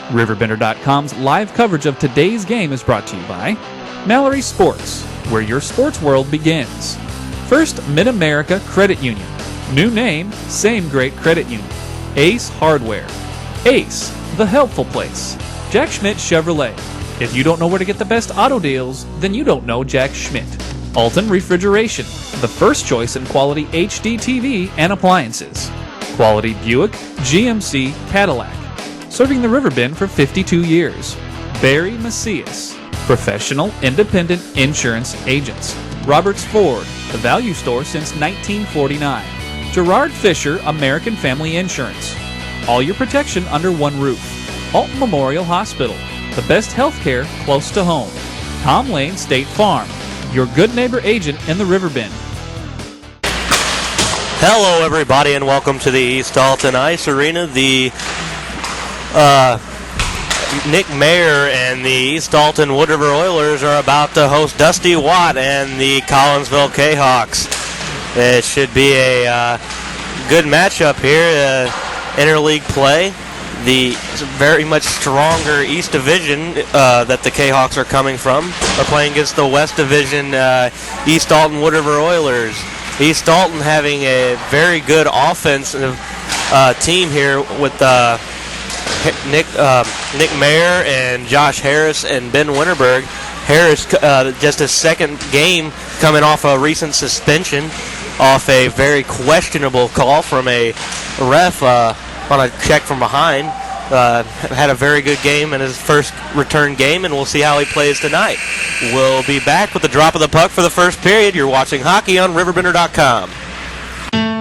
RiverBender.com's live coverage of today's game is brought to you by Mallory Sports, where your sports world begins. First Mid-America Credit Union. New name, same great credit union. Ace Hardware. Ace, the helpful place. Jack Schmidt Chevrolet. If you don't know where to get the best auto deals, then you don't know Jack Schmidt. Alton Refrigeration, the first choice in quality HD TV and appliances. Quality Buick, GMC, Cadillac. Serving the River Bend for 52 years. Barry Macias, professional independent insurance agents. Roberts Ford, the value store since 1949. Gerard Fisher, American Family Insurance. All your protection under one roof. Alton Memorial Hospital, the best health care close to home. Tom Lane State Farm, your good neighbor agent in the River Bend. Hello, everybody, and welcome to the East Alton Ice Arena. The Nick Mayer and the East Alton Wood River Oilers are about to host Dusty Watt and the Collinsville Cahawks. It should be a good matchup here, interleague play. The very much stronger East Division that the Cahawks are coming from are playing against the West Division East Alton Wood River Oilers. East Alton having a very good offensive team here with Nick Mayer and Josh Harris and Ben Winterberg. Harris just his second game coming off a recent suspension off a very questionable call from a ref on a check from behind. Had a very good game in his first return game, and we'll see how he plays tonight. We'll be back with the drop of the puck for the first period. You're watching hockey on RiverBender.com.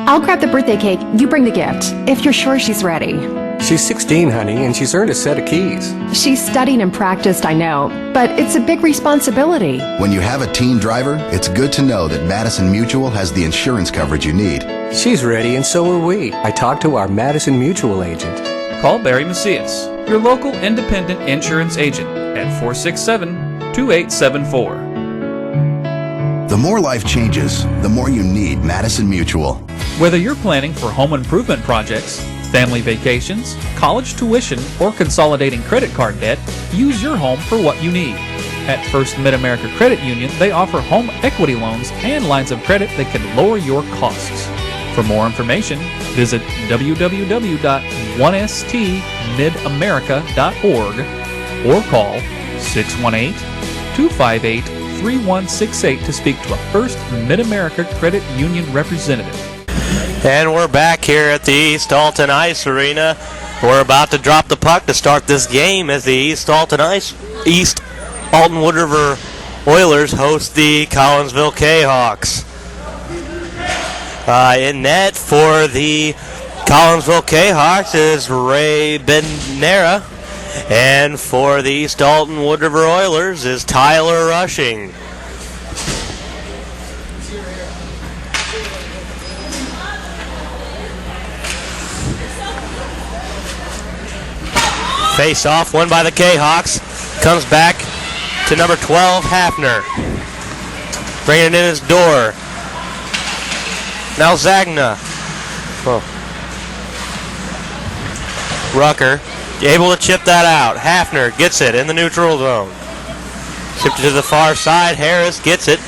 I'll grab the birthday cake. You bring the gift, if you're sure she's ready. She's 16, honey, and she's earned a set of keys. She's studied and practiced, I know, but it's a big responsibility. When you have a teen driver, it's good to know that Madison Mutual has the insurance coverage you need. She's ready, and so are we. I talked to our Madison Mutual agent. Call Barry Macias, your local independent insurance agent, at 467-2874. The more life changes, the more you need Madison Mutual. Whether you're planning for home improvement projects, family vacations, college tuition, or consolidating credit card debt, use your home for what you need. At First Mid-America Credit Union, they offer home equity loans and lines of credit that can lower your costs. For more information, visit www.1stmidamerica.org or call 618-258-3168 to speak to a First Mid-America Credit Union representative. And we're back here at the East Alton Ice Arena. We're about to drop the puck to start this game as the East Alton Wood River Oilers host the Collinsville Cahawks. In net for the Collinsville Cahawks is RiverBender, and for the East Alton Wood River Oilers is Tyler Rushing. Face off, won by the Cahawks. Comes back to number 12, Hafner. Bringing it in his door. Now Zagna. Rucker able to chip that out. Hafner gets it in the neutral zone. Chipped it to the far side. Harris gets it.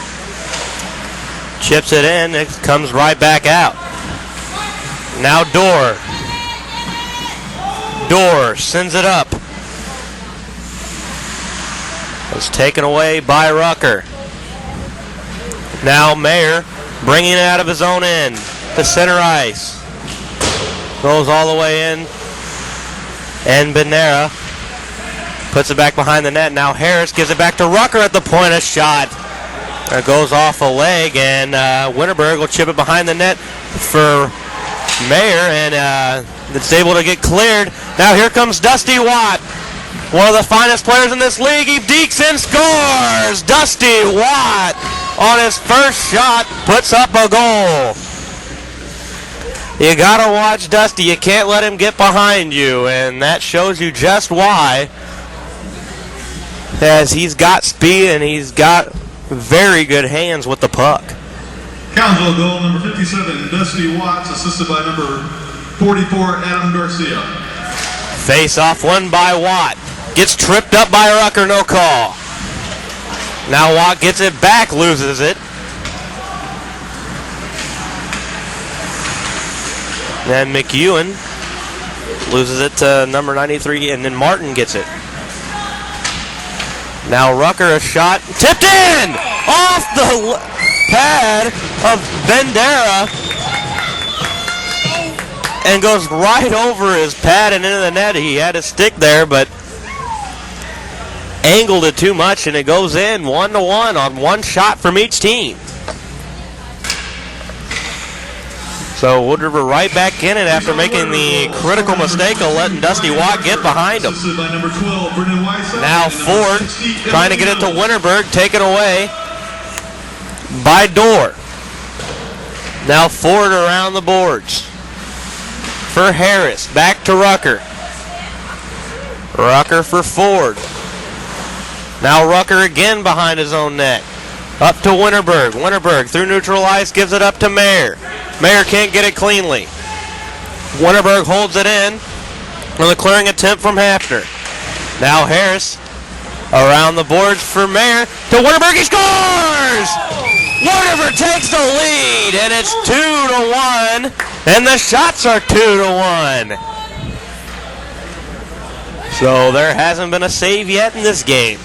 Chips it in. It comes right back out. Now Dorr. Dorr sends it up. It's taken away by Rucker. Now Mayer bringing it out of his own end to center ice. Goes all the way in. And Benera puts it back behind the net. Now Harris gives it back to Rucker at the point of shot. It goes off a leg, and Winterberg will chip it behind the net for Mayer, and it's able to get cleared. Now here comes Dusty Watt, one of the finest players in this league. He dekes and scores! Dusty Watt on his first shot puts up a goal. You gotta watch Dusty. You can't let him get behind you, and that shows you just why. As he's got speed and he's got very good hands with the puck. Collinsville goal number 57, Dusty Watts, assisted by number 44, Adam Garcia. Face off won by Watt. Gets tripped up by Rucker, no call. Now Watt gets it back, loses it. Then McEwen loses it to number 93, and then Martin gets it. Now Rucker, a shot, tipped in! Off the pad of Bandera, and goes right over his pad and into the net. He had his stick there, but angled it too much, and it goes in 1-1 on one shot from each team. So Wood River right back in it after making the critical mistake of letting Dusty Watt get behind him. Now Ford trying to get it to Winterberg, taken away by Dorr. Now Ford around the boards for Harris, back to Rucker. Rucker for Ford. Now Rucker again behind his own net. Up to Winterberg. Winterberg through neutral ice gives it up to Mayer. Mayer can't get it cleanly. Winterberg holds it in with a clearing attempt from Hafner. Now Harris around the boards for Mayer to Winterberg. He scores! Winterberg takes the lead, and it's 2-1, and the shots are 2-1. So there hasn't been a save yet in this game.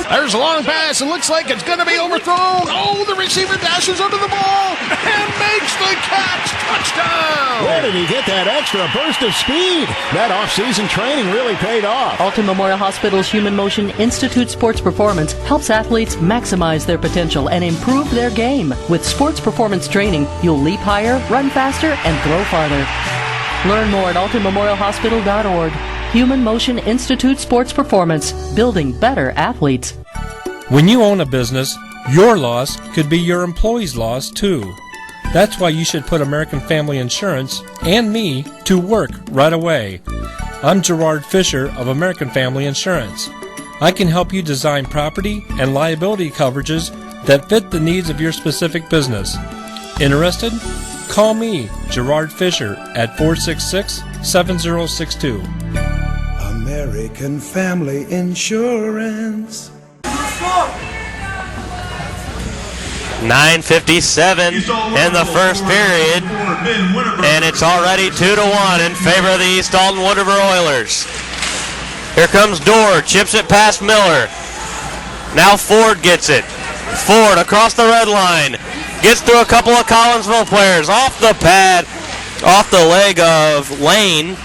There's a long pass. It looks like it's going to be overthrown. Oh, the receiver dashes under the ball and makes the catch. Touchdown! Where did he get that extra burst of speed? That off-season training really paid off. Alton Memorial Hospital's Human Motion Institute Sports Performance helps athletes maximize their potential and improve their game. With sports performance training, you'll leap higher, run faster, and throw farther. Learn more at altonmemorialhospital.org. Human Motion Institute Sports Performance, building better athletes. When you own a business, your loss could be your employee's loss too. That's why you should put American Family Insurance and me to work right away. I'm Gerard Fisher of American Family Insurance. I can help you design property and liability coverages that fit the needs of your specific business. Interested? Call me, Gerard Fisher, at 466-7062. American Family Insurance. 9:57 in the first period, and it's already 2-1 in favor of the East Alton Wood River Oilers. Here comes Dorr, chips it past Miller. Now Ford gets it. Ford across the red line, gets through a couple of Collinsville players, off the pad, off the leg of Lane,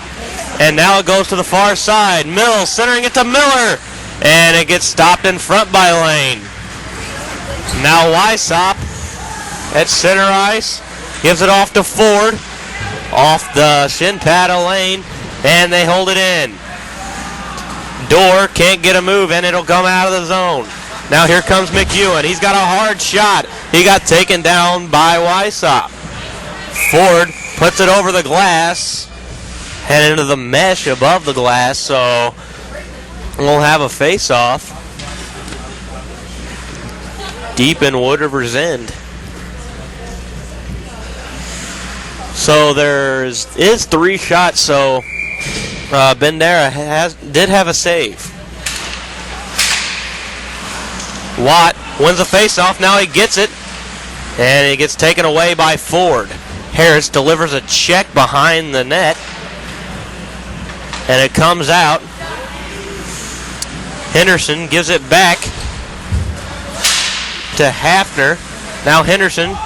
and now it goes to the far side. Mills centering it to Miller, and it gets stopped in front by Lane. Now Wysop at center ice, gives it off to Ford, off the shin pad of Lane, and they hold it in. Dorr can't get a move, and it'll come out of the zone. Now here comes McEwen. He's got a hard shot. He got taken down by Wysop. Ford puts it over the glass and into the mesh above the glass, so we'll have a face-off deep in Wood River's end. So there is 3 shots, so Bandera did have a save. Watt wins the face-off. Now he gets it, and it gets taken away by Ford. Harris delivers a check behind the net, and it comes out. Henderson gives it back to Hafner. Now Henderson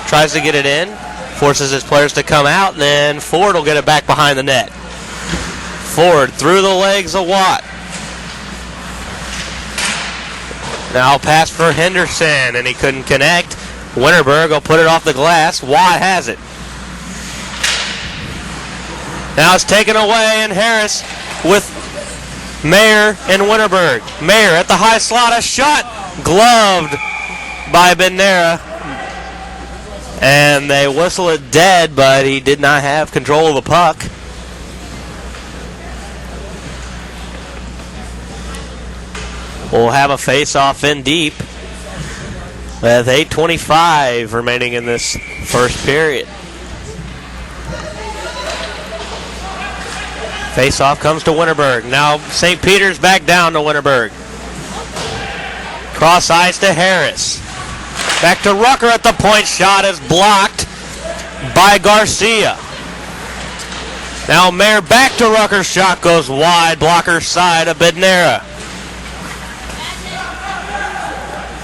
tries to get it in, forces his players to come out, and then Ford will get it back behind the net. Ford through the legs of Watt. Now pass for Henderson, and he couldn't connect. Winterberg will put it off the glass. Watt has it. Now it's taken away, and Harris with Mayer and Winterberg. Mayer at the high slot, a shot gloved by Bandera. And they whistle it dead, but he did not have control of the puck. We'll have a face-off in deep with 8:25 remaining in this first period. Face-off comes to Winterberg. Now St. Peter's back down to Winterberg. Cross ice to Harris. Back to Rucker at the point. Shot is blocked by Garcia. Now Mayer back to Rucker. Shot goes wide. Blocker side of Bednera.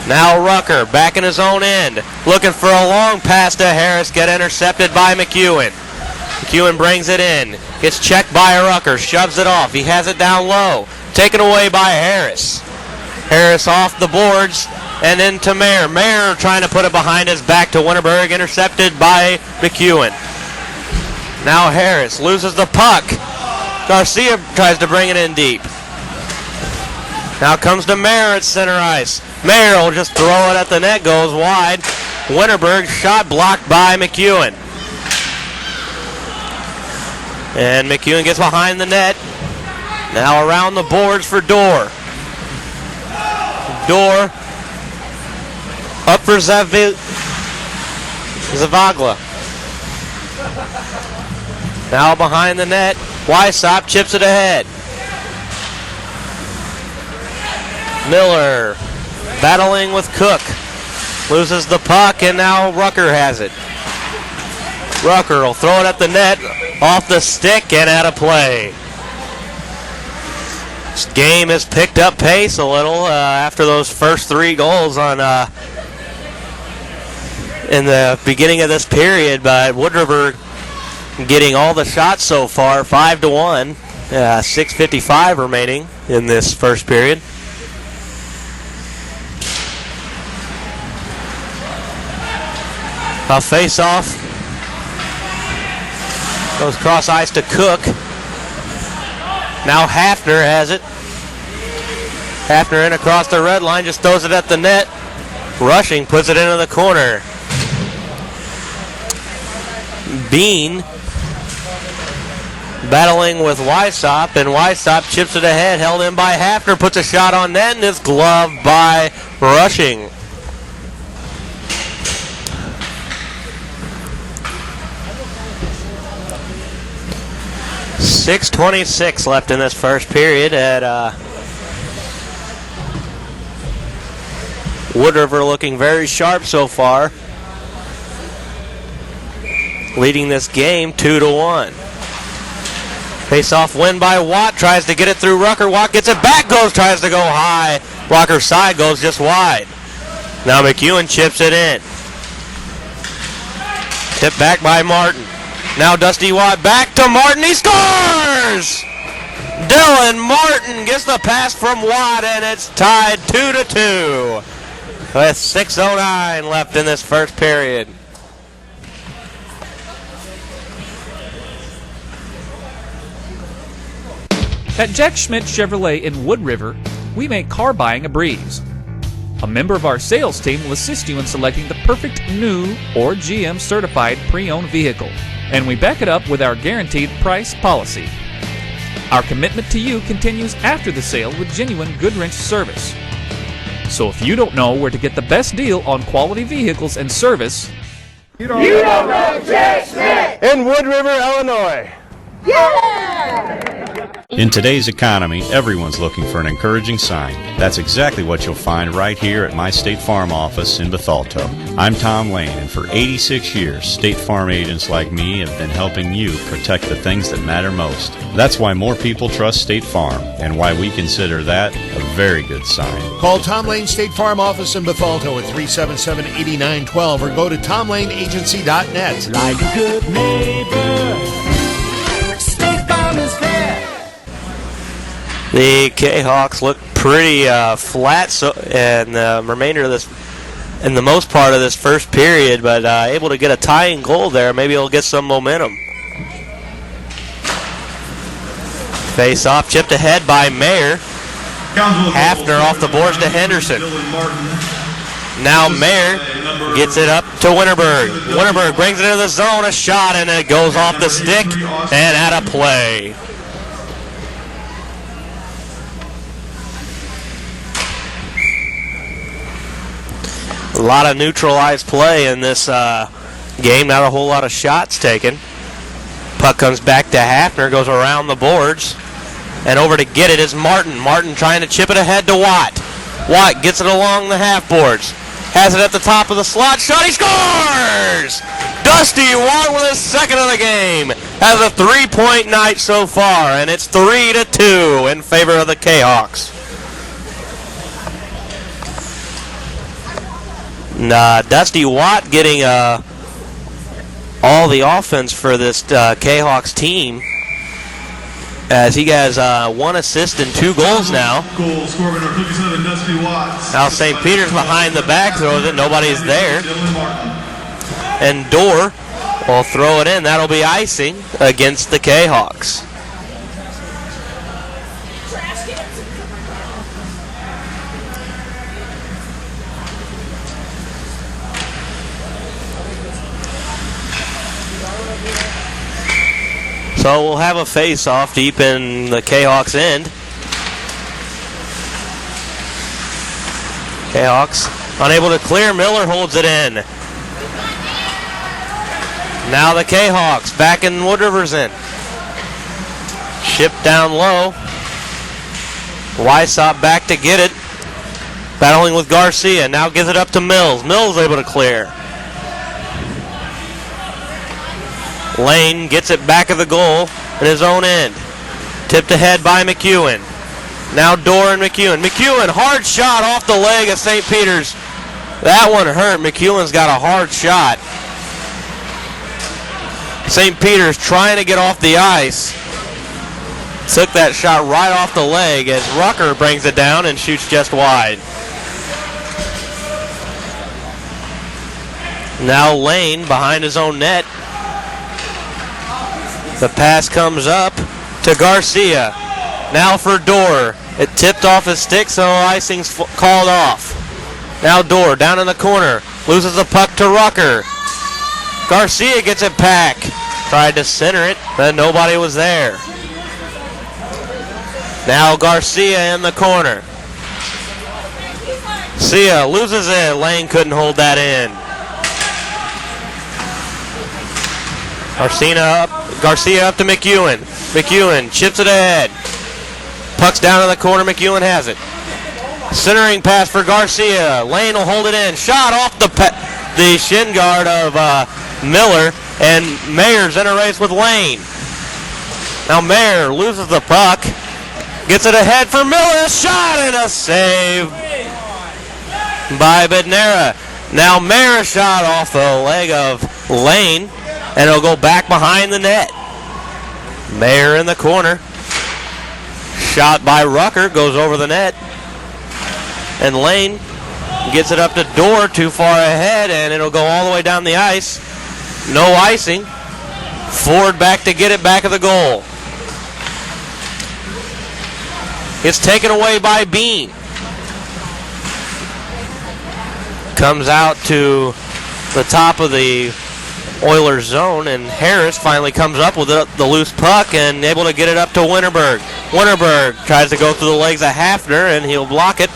Now Rucker back in his own end. Looking for a long pass to Harris. Get intercepted by McEwen. McEwen brings it in. Gets checked by Rucker. Shoves it off. He has it down low. Taken away by Harris. Harris off the boards and into Mayer. Mayer trying to put it behind his back to Winterberg. Intercepted by McEwen. Now Harris loses the puck. Garcia tries to bring it in deep. Now comes to Mayer at center ice. Mayer will just throw it at the net. Goes wide. Winterberg shot blocked by McEwen. And McEwen gets behind the net. Now around the boards for Dorr. Dorr up for Zavagla. Now behind the net. Wysop chips it ahead. Miller battling with Cook. Loses the puck, and now Rucker has it. Rucker will throw it at the net, off the stick, and out of play. This game has picked up pace a little after those first 3 goals on in the beginning of this period, but Wood River getting all the shots so far, 5-1, 6:55 remaining in this first period. A face-off goes cross ice to Cook. Now Hafner has it. Hafner in across the red line, just throws it at the net. Rushing puts it into the corner. Bean battling with Wysop, and Wysop chips it ahead, held in by Hafner, puts a shot on net, and is gloved by Rushing. .6:26 left in this first period at Wood River looking very sharp so far. Leading this game 2-1. Face-off win by Watt. Tries to get it through Rucker. Watt gets it back. Tries to go high. Blocker side goes just wide. Now McEwen chips it in. Tipped back by Martin. Now Dusty Watt back to Martin. He scores! Dylan Martin gets the pass from Watt, and it's tied 2-2 with 6:09 left in this first period. At Jack Schmidt Chevrolet in Wood River, we make car buying a breeze. A member of our sales team will assist you in selecting the perfect new or GM certified pre-owned vehicle, and we back it up with our guaranteed price policy. Our commitment to you continues after the sale with genuine Goodwrench service. So if you don't know where to get the best deal on quality vehicles and service, you don't know Jack Schmidt in Wood River, Illinois. Yeah! In today's economy, everyone's looking for an encouraging sign. That's exactly what you'll find right here at my State Farm office in Bethalto. I'm Tom Lane, and for 86 years, State Farm agents like me have been helping you protect the things that matter most. That's why more people trust State Farm, and why we consider that a very good sign. Call Tom Lane State Farm office in Bethalto at 377-8912 or go to tomlaneagency.net. Like a good neighbor, State Farm is there. The Cahawks look pretty flat in the remainder of this, in the most part of this first period, but able to get a tying goal there. Maybe he'll get some momentum. Face off, chipped ahead by Mayer. Hafner off the boards to Henderson. Now Mayer gets it up to Winterberg. Winterberg brings it into the zone, a shot, and it goes off the stick and out of play. A lot of neutralized play in this game. Not a whole lot of shots taken. Puck comes back to Hafner, goes around the boards, and over to get it is Martin. Martin trying to chip it ahead to Watt. Watt gets it along the half boards. Has it at the top of the slot. Shot. He scores! Dusty Watt with his second of the game. Has a 3-point night so far, and it's 3-2 in favor of the Cahawks. Dusty Watt getting all the offense for this Cahawks team, as he has 1 assist and 2 goals now. Goal scorer number 57, Dusty Watts. Now St. Peter's behind the back throws it. Nobody's there. And Dorr will throw it in. That'll be icing against the Cahawks. So we'll have a face-off deep in the Cahawks' end. Cahawks unable to clear. Miller holds it in. Now the Cahawks back in Wood River's end. Shipped down low. Wysop back to get it. Battling with Garcia. Now gives it up to Mills. Mills able to clear. Lane gets it back of the goal in his own end. Tipped ahead by McEwen. Now Dorr and McEwen. McEwen, hard shot off the leg of St. Peter's. That one hurt. McEwen's got a hard shot. St. Peter's trying to get off the ice. Took that shot right off the leg as Rucker brings it down and shoots just wide. Now Lane behind his own net. The pass comes up to Garcia. Now for Dorr. It tipped off his stick, so icing's called off. Now Dorr down in the corner. Loses the puck to Rucker. Garcia gets it back. Tried to center it, but nobody was there. Now Garcia in the corner. Garcia loses it. Lane couldn't hold that in. Garcia up to McEwen. McEwen chips it ahead. Puck's down in the corner. McEwen has it. Centering pass for Garcia. Lane will hold it in. Shot off the shin guard of Miller, and Mayer's in a race with Lane. Now Mayer loses the puck. Gets it ahead for Miller. Shot and a save by Bednara. Now Mayer shot off the leg of Lane, and it'll go back behind the net. Mayer in the corner. Shot by Rucker, goes over the net. And Lane gets it up to Dorr, too far ahead, and it'll go all the way down the ice. No icing. Ford back to get it back of the goal. It's taken away by Bean. Comes out to the top of the Oilers zone, and Harris finally comes up with the loose puck and able to get it up to Winterberg. Winterberg tries to go through the legs of Hafner, and he'll block it.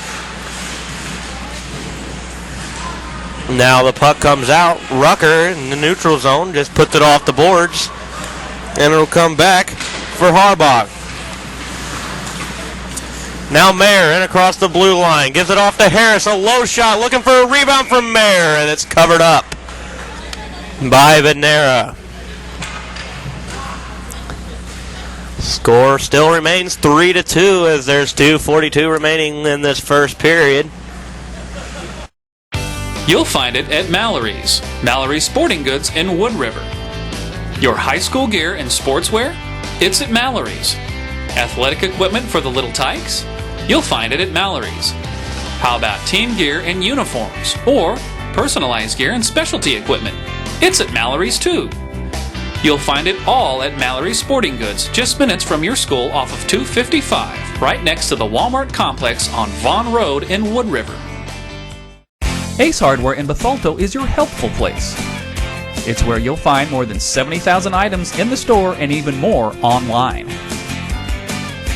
Now the puck comes out. Rucker in the neutral zone just puts it off the boards, and it'll come back for Harbaugh. Now Mayer in across the blue line. Gives it off to Harris. A low shot looking for a rebound from Mayer, and it's covered up by Bednara. Score still remains 3-2 as there's 2:42 remaining in this first period. You'll find it at Mallory's. Mallory's Sporting Goods in Wood River. Your high school gear and sportswear? It's at Mallory's. Athletic equipment for the little tykes? You'll find it at Mallory's. How about team gear and uniforms? Or personalized gear and specialty equipment? It's at Mallory's too. You'll find it all at Mallory's Sporting Goods, just minutes from your school off of 255, right next to the Walmart complex on Vaughn Road in Wood River. Ace Hardware in Bethalto is your helpful place. It's where you'll find more than 70,000 items in the store and even more online.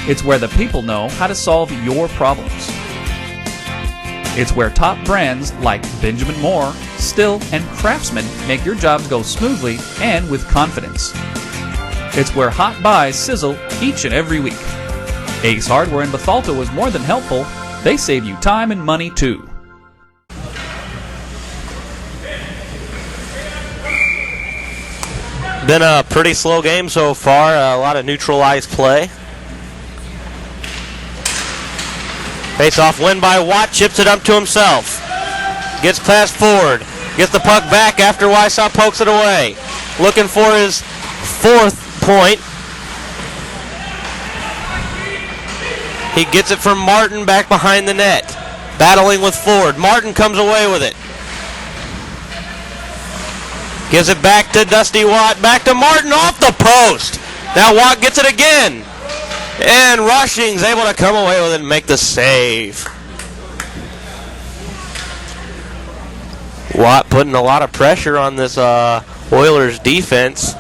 It's where the people know how to solve your problems. It's where top brands like Benjamin Moore, Still, and Craftsman make your jobs go smoothly and with confidence. It's where hot buys sizzle each and every week. Ace Hardware in Bethalto is more than helpful. They save you time and money too. Been a pretty slow game so far. A lot of neutralized play. Face-off win by Watt. Chips it up to himself. Gets past Ford. Gets the puck back after Wysop pokes it away. Looking for his fourth point. He gets it from Martin back behind the net. Battling with Ford. Martin comes away with it. Gives it back to Dusty Watt. Back to Martin off the post. Now Watt gets it again. And Rushing's able to come away with it and make the save. Watt putting a lot of pressure on this Oilers defense.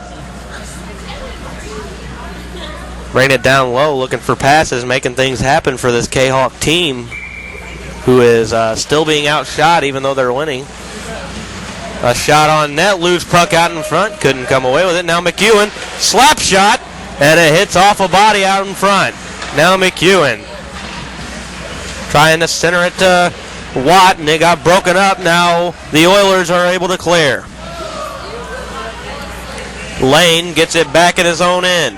Bringing it down low, looking for passes, making things happen for this Cahawk team, who is still being outshot even though they're winning. A shot on net, loose puck out in front, couldn't come away with it. Now McEwen, slap shot, and it hits off a body out in front. Now McEwen trying to center it to Watt, and it got broken up. Now the Oilers are able to clear. Lane gets it back at his own end.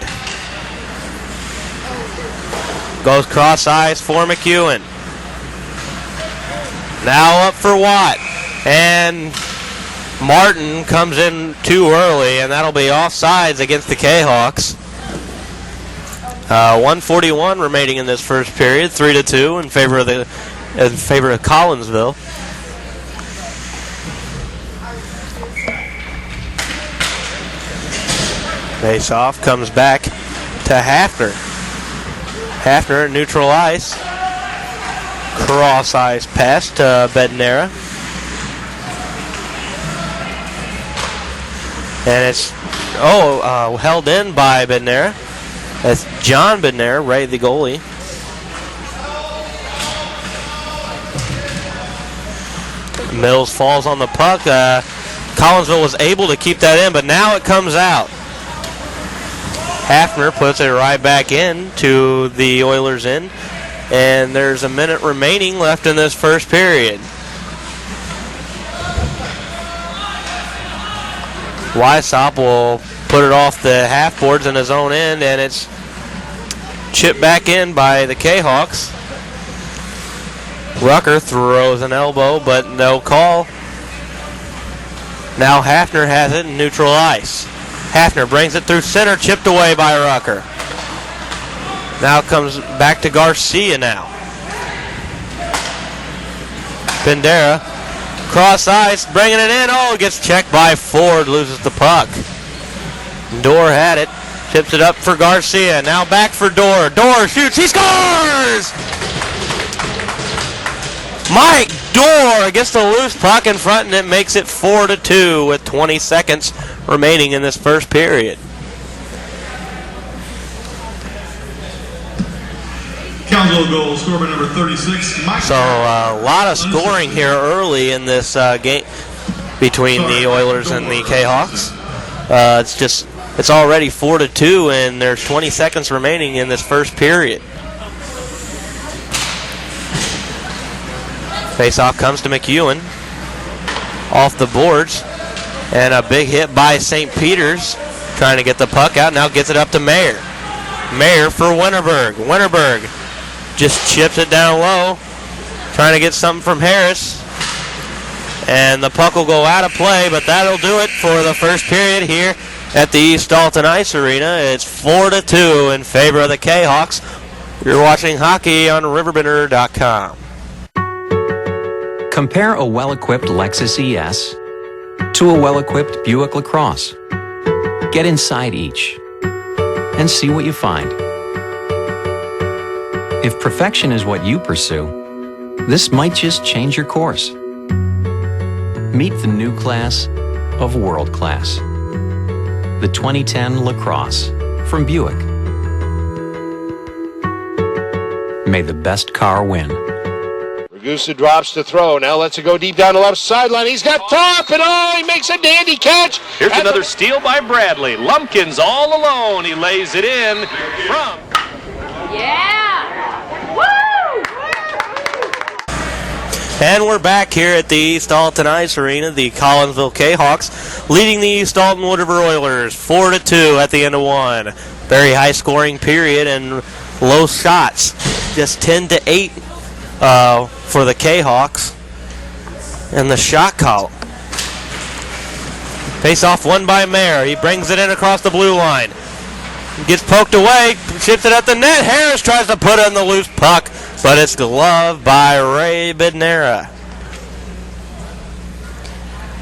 Goes cross ice for McEwen. Now up for Watt. And Martin comes in too early, and that'll be offsides against the Cahawks. 1:41 remaining in this first period, 3-2 in favor of Collinsville. Face-off comes back to Hafner. Hafner at neutral ice. Cross ice pass to Bednara. And it's held in by Bednara. That's John Bednara, right, the goalie. Mills falls on the puck. Collinsville was able to keep that in, but now it comes out. Hafner puts it right back in to the Oilers end, and there's a minute remaining left in this first period. Wysop will put it off the half boards in his own end, and it's chipped back in by the Cahawks. Rucker throws an elbow, but no call. Now Hafner has it in neutral ice. Hafner brings it through center, chipped away by Rucker. Now it comes back to Garcia now. Bendera, cross ice, bringing it in. Oh, it gets checked by Ford, loses the puck. Dorr had it, chips it up for Garcia. Now back for Dorr. Dorr shoots, he scores! Mike Dorr gets the loose puck in front, and it makes it 4-2 with 20 seconds remaining in this first period. Collinsville goal, scored by number 36, Mike. So a lot of scoring here early in this game between the Oilers and the Cahawks. It's already 4-2, and there's 20 seconds remaining in this first period. Faceoff comes to McEwen off the boards, and a big hit by St. Peter's trying to get the puck out. Now gets it up to Mayer. Mayer for Winterberg. Winterberg just chips it down low, trying to get something from Harris, and the puck will go out of play, but that'll do it for the first period here at the East Alton Ice Arena. It's 4-2 in favor of the Cahawks. You're watching hockey on RiverBender.com. Compare a well-equipped Lexus ES to a well-equipped Buick LaCrosse. Get inside each and see what you find. If perfection is what you pursue, this might just change your course. Meet the new class of world class. The 2010 LaCrosse from Buick. May the best car win. Gusa drops to throw. Now lets it go deep down the left sideline. He's got top, and he makes a dandy catch. Here's another steal by Bradley. Lumpkins all alone. He lays it in from. Yeah! Woo! And we're back here at the East Alton Ice Arena. The Collinsville Cahawks leading the East Alton Wood River Oilers 4-2 at the end of one. Very high scoring period and low shots. Just 10-8 for the Cahawks. And the shot column. Face off won by Mayer. He brings it in across the blue line. Gets poked away, shifts it at the net. Harris tries to put in the loose puck, but it's gloved by RiverBender.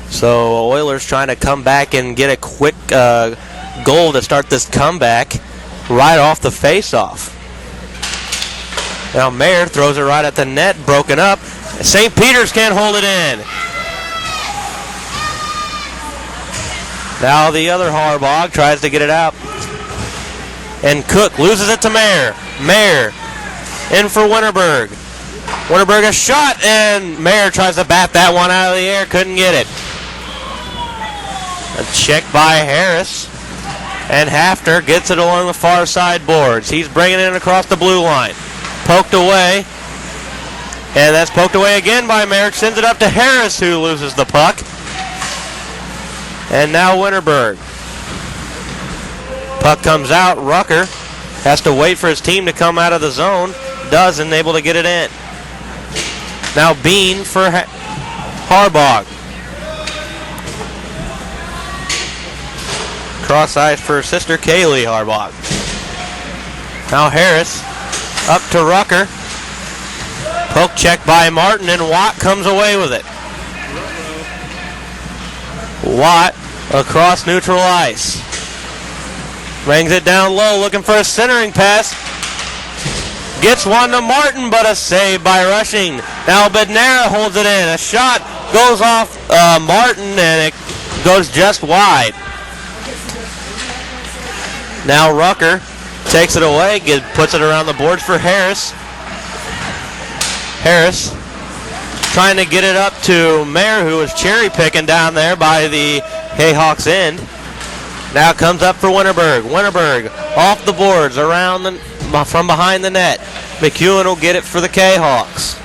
So Oilers trying to come back and get a quick goal to start this comeback right off the face-off. Now Mayer throws it right at the net, broken up. St. Peter's can't hold it in. Now the other Harbog tries to get it out. And Cook loses it to Mayer. Mayer in for Winterberg. Winterberg a shot, and Mayer tries to bat that one out of the air. Couldn't get it. A check by Harris. And Hafter gets it along the far side boards. He's bringing it in across the blue line. Poked away. And that's poked away again by Mayer. Sends it up to Harris, who loses the puck. And now Winterberg. Puck comes out. Rucker has to wait for his team to come out of the zone. Doesn't, able to get it in. Now Bean for Harbog. Cross ice for sister Kaylee Harbog. Now Harris up to Rucker. Poke check by Martin, and Watt comes away with it. Watt across neutral ice. Brings it down low, looking for a centering pass. Gets one to Martin, but a save by Rushing. Now Bednara holds it in. A shot goes off Martin, and it goes just wide. Now Rucker takes it away, puts it around the boards for Harris. Harris trying to get it up to Mayer, who was cherry picking down there by the Cahawks end. Now comes up for Winterberg. Winterberg off the boards, around from behind the net. McEwen will get it for the Cahawks.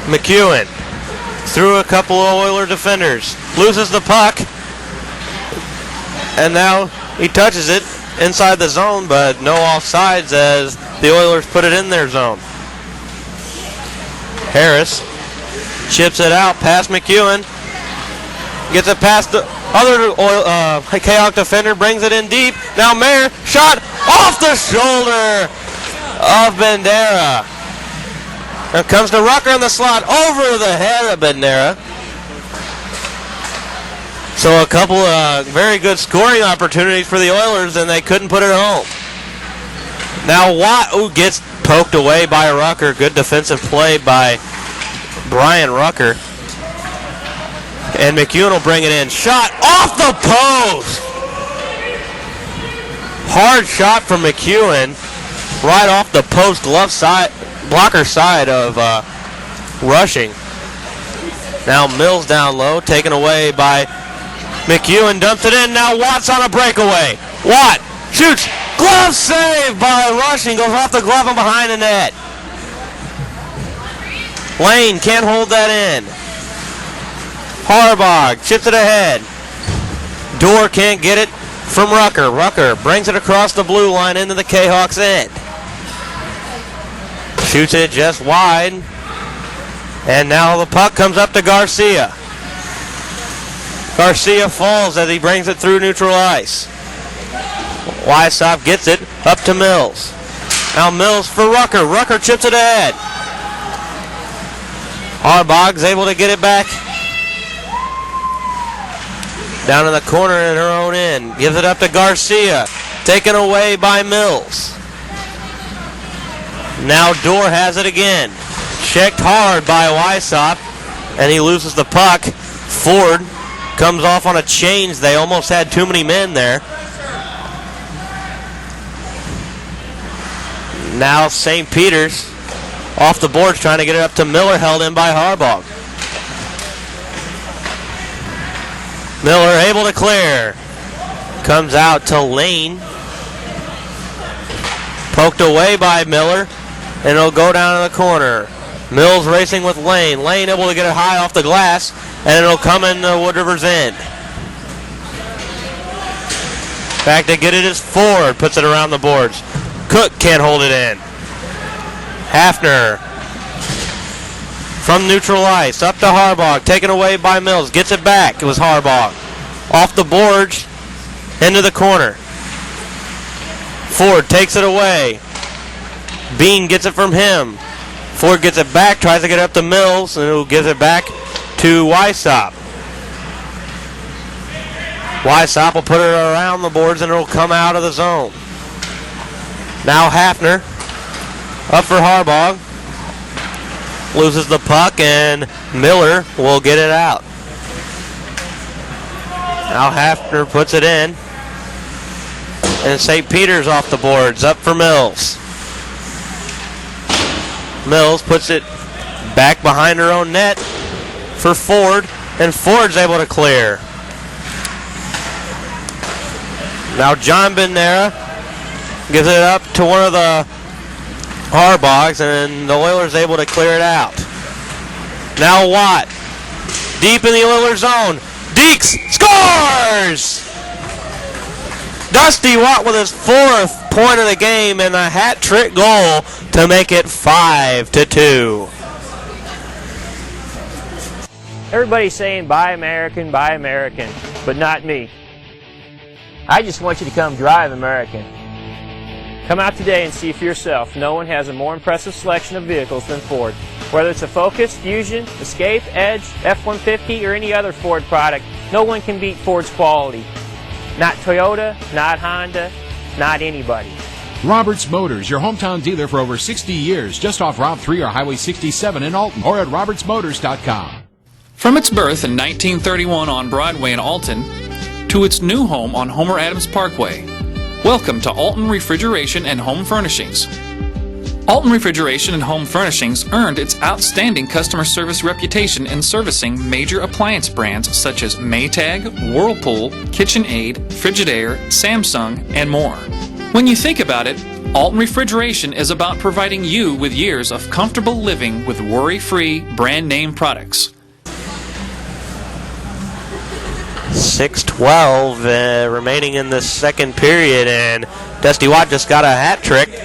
McEwen through a couple of Oiler defenders. Loses the puck. And now he touches it inside the zone, but no offsides as the Oilers put it in their zone. Harris chips it out past McEwen. Gets it past the other Cahawk defender, brings it in deep. Now Mayer, shot off the shoulder of Bandera. Now comes to Rucker in the slot, over the head of Bandera. So a couple of very good scoring opportunities for the Oilers, and they couldn't put it home. Now Watt gets poked away by Rucker. Good defensive play by Brian Rucker. And McEwen will bring it in. Shot off the post! Hard shot from McEwen. Right off the post glove side, blocker side of Rushing. Now Mills down low, taken away by McEwen. Dumps it in. Now Watt's on a breakaway. Watt shoots. Glove save by Rushing. Goes off the glove and behind the net. Lane can't hold that in. Harbog chips it ahead. Dorr can't get it from Rucker. Rucker brings it across the blue line into the Cahawks end. Shoots it just wide. And now the puck comes up to Garcia. Garcia falls as he brings it through neutral ice. Wysop gets it up to Mills. Now Mills for Rucker. Rucker chips it ahead. Harbog's able to get it back down in the corner in her own end. Gives it up to Garcia. Taken away by Mills. Now Dorr has it again. Checked hard by Wysop, and he loses the puck. Ford comes off on a change. They almost had too many men there. Now St. Peter's Off the boards, trying to get it up to Miller, held in by Harbaugh. Miller able to clear. Comes out to Lane. Poked away by Miller, and it'll go down in the corner. Mills racing with Lane. Lane able to get it high off the glass, and it'll come into Wood River's end. Back to get it is Ford. Puts it around the boards. Cook can't hold it in. Hafner from neutral ice. Up to Harbaugh. Taken away by Mills. Gets it back. It was Harbaugh. Off the boards. Into the corner. Ford takes it away. Bean gets it from him. Ford gets it back. Tries to get it up to Mills. And who gives it back to Wysop. Wysop will put it around the boards and it'll come out of the zone. Now Hafner up for Harbaugh. Loses the puck and Miller will get it out. Now Hafner puts it in. And St. Peter's off the boards. Up for Mills. Mills puts it back behind her own net for Ford. And Ford's able to clear. Now John Benera gives it up to one of the Harbaughs, and the Oilers able to clear it out. Now Watt, deep in the Oilers zone. Deeks scores! Dusty Watt with his 4th point of the game and a hat trick goal to make it 5-2. Everybody's saying buy American, but not me. I just want you to come drive American. Come out today and see for yourself. No one has a more impressive selection of vehicles than Ford. Whether it's a Focus, Fusion, Escape, Edge, F-150, or any other Ford product, no one can beat Ford's quality. Not Toyota, not Honda, not anybody. Roberts Motors, your hometown dealer for over 60 years, just off Route 3 or Highway 67 in Alton, or at RobertsMotors.com. From its birth in 1931 on Broadway in Alton to its new home on Homer Adams Parkway, welcome to Alton Refrigeration and Home Furnishings. Alton Refrigeration and Home Furnishings earned its outstanding customer service reputation in servicing major appliance brands such as Maytag, Whirlpool, KitchenAid, Frigidaire, Samsung, and more. When you think about it, Alton Refrigeration is about providing you with years of comfortable living with worry-free brand name products. 6:12 remaining in the second period, and Dusty Watt just got a hat trick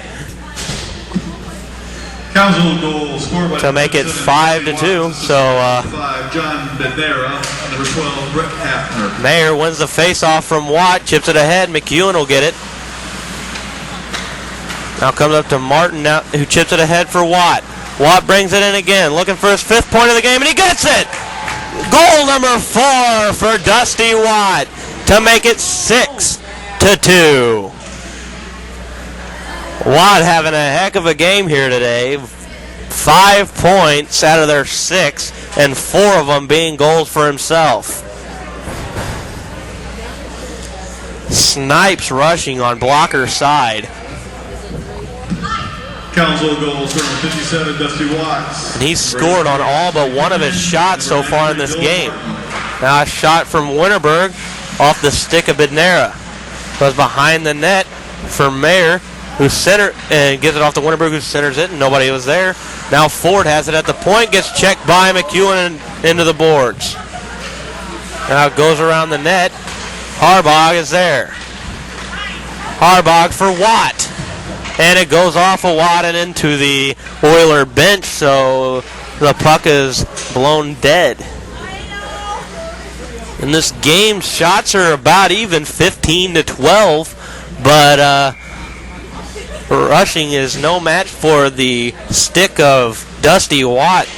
to make it 5-2. So John Benera, number 12, Brett Hafner. Mayer wins the face-off from Watt, chips it ahead. McEwen will get it. Now comes up to Martin, now, who chips it ahead for Watt. Watt brings it in again, looking for his 5th point of the game, and he gets it! Goal number 4 for Dusty Watt to make it 6-2. Watt having a heck of a game here today. 5 points out of their 6, and 4 of them being goals for himself. Snipes rushing on Blocker's side. Collinsville goal, scoring 57, Dusty Watts. And he's scored on all but one of his shots so far in this game. Now a shot from Winterberg off the stick of Bednara. Goes behind the net for Mayer, who center and gives it off to Winterberg, who centers it, and nobody was there. Now Ford has it at the point, gets checked by McEwen into the boards. Now it goes around the net. Harbaugh is there. Harbaugh for Watt. And it goes off of Watt and into the Oiler bench, so the puck is blown dead. In this game, shots are about even, 15-12, but rushing is no match for the stick of Dusty Watt,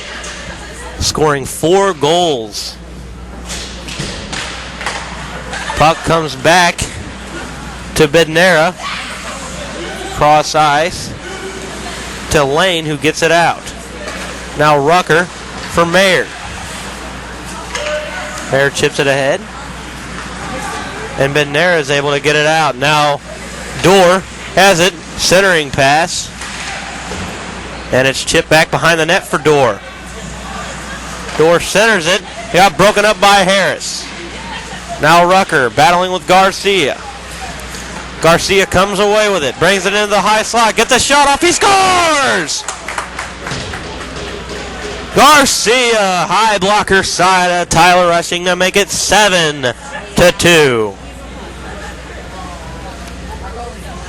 scoring 4 goals. Puck comes back to Bednara. Cross ice to Lane, who gets it out. Now Rucker for Mayer. Mayer chips it ahead. And Bednara is able to get it out. Now Dorr has it. Centering pass. And it's chipped back behind the net for Dorr. Dorr centers it. He got broken up by Harris. Now Rucker battling with Garcia. Garcia comes away with it. Brings it into the high slot. Gets a shot off. He scores! Garcia, high blocker side of Tyler Rushing to make it 7-2.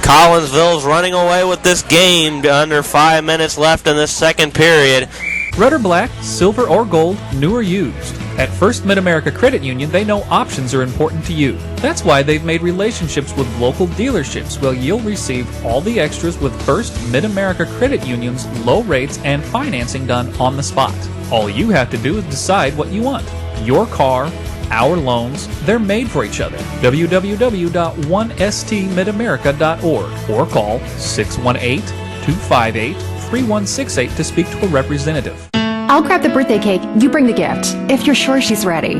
Collinsville's running away with this game. Under 5 minutes left in this second period. Red or black, silver or gold, new or used. At First Mid-America Credit Union, they know options are important to you. That's why they've made relationships with local dealerships where you'll receive all the extras with First Mid-America Credit Union's low rates and financing done on the spot. All you have to do is decide what you want. Your car, our loans, they're made for each other. www.1stmidamerica.org or call 618-258-3168 to speak to a representative. I'll grab the birthday cake. You bring the gift, if you're sure she's ready.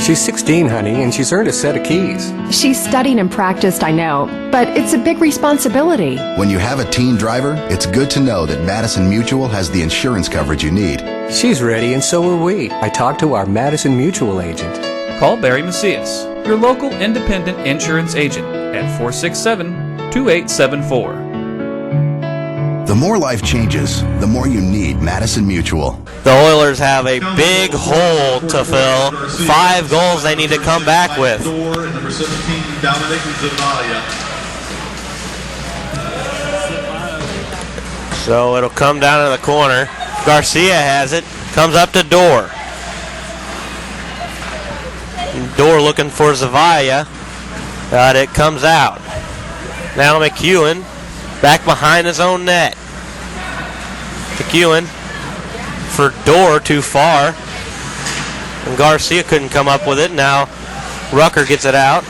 She's 16, honey, and she's earned a set of keys. She's studied and practiced, I know, but it's a big responsibility. When you have a teen driver, it's good to know that Madison Mutual has the insurance coverage you need. She's ready, and so are we. I talked to our Madison Mutual agent. Call Barry Macias, your local independent insurance agent, at 467-2874. The more life changes, the more you need Madison Mutual. The Oilers have a big hole to fill. 5 goals they need to come back with. So it'll come down to the corner. Garcia has it. Comes up to Dorr. Dorr looking for Zavia. But it comes out. Now McEwen back behind his own net. McEwen for Dorr, too far. And Garcia couldn't come up with it. Now Rucker gets it out.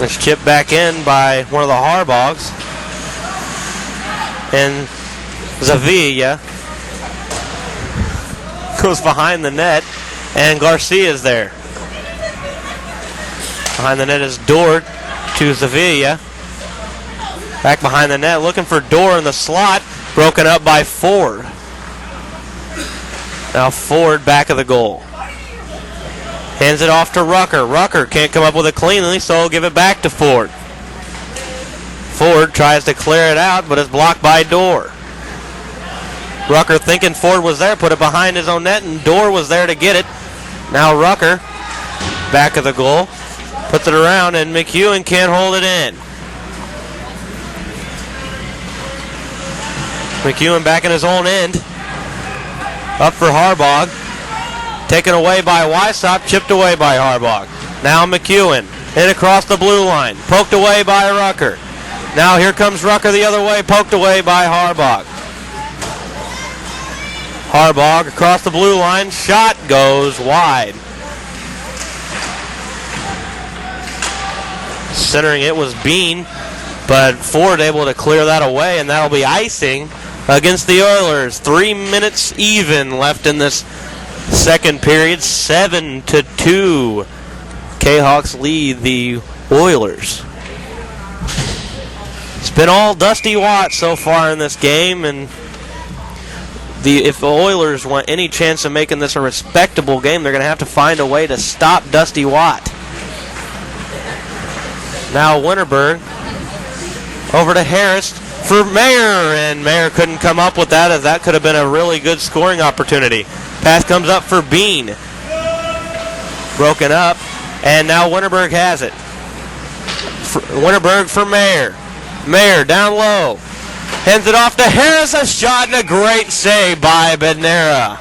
It's chipped back in by one of the Harbogs. And Zavia goes behind the net. And Garcia's there. Behind the net is Dorr to Zavia. Back behind the net, looking for Dorr in the slot. Broken up by Ford. Now Ford back of the goal. Hands it off to Rucker. Rucker can't come up with it cleanly, so he'll give it back to Ford. Ford tries to clear it out, but it's blocked by Dorr. Rucker, thinking Ford was there, put it behind his own net, and Dorr was there to get it. Now Rucker, back of the goal, puts it around, and McEwen can't hold it in. McEwen back in his own end. Up for Harbog. Taken away by Wysop, chipped away by Harbog. Now McEwen, in across the blue line, poked away by Rucker. Now here comes Rucker the other way, poked away by Harbog. Harbog across the blue line, shot goes wide. Centering it was Bean, but Ford able to clear that away, and that'll be icing against the Oilers. 3 minutes even left in this second period. 7-2. Cahawks lead the Oilers. It's been all Dusty Watt so far in this game, and if the Oilers want any chance of making this a respectable game, they're going to have to find a way to stop Dusty Watt. Now Winterberg over to Harris for Mayer, and Mayer couldn't come up with that, as that could have been a really good scoring opportunity. Pass comes up for Bean. Broken up, and now Winterberg has it. Winterberg for Mayer. Mayer down low. Hands it off to Harris, a shot and a great save by Bednera.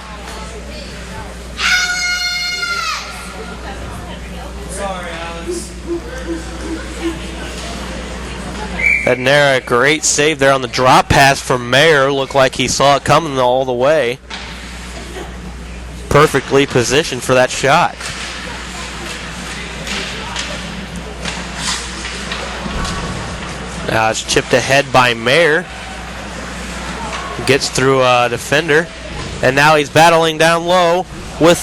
Bednera, a great save there on the drop pass from Mayer. Looked like he saw it coming all the way. Perfectly positioned for that shot. Now it's chipped ahead by Mayer. Gets through a defender. And now he's battling down low with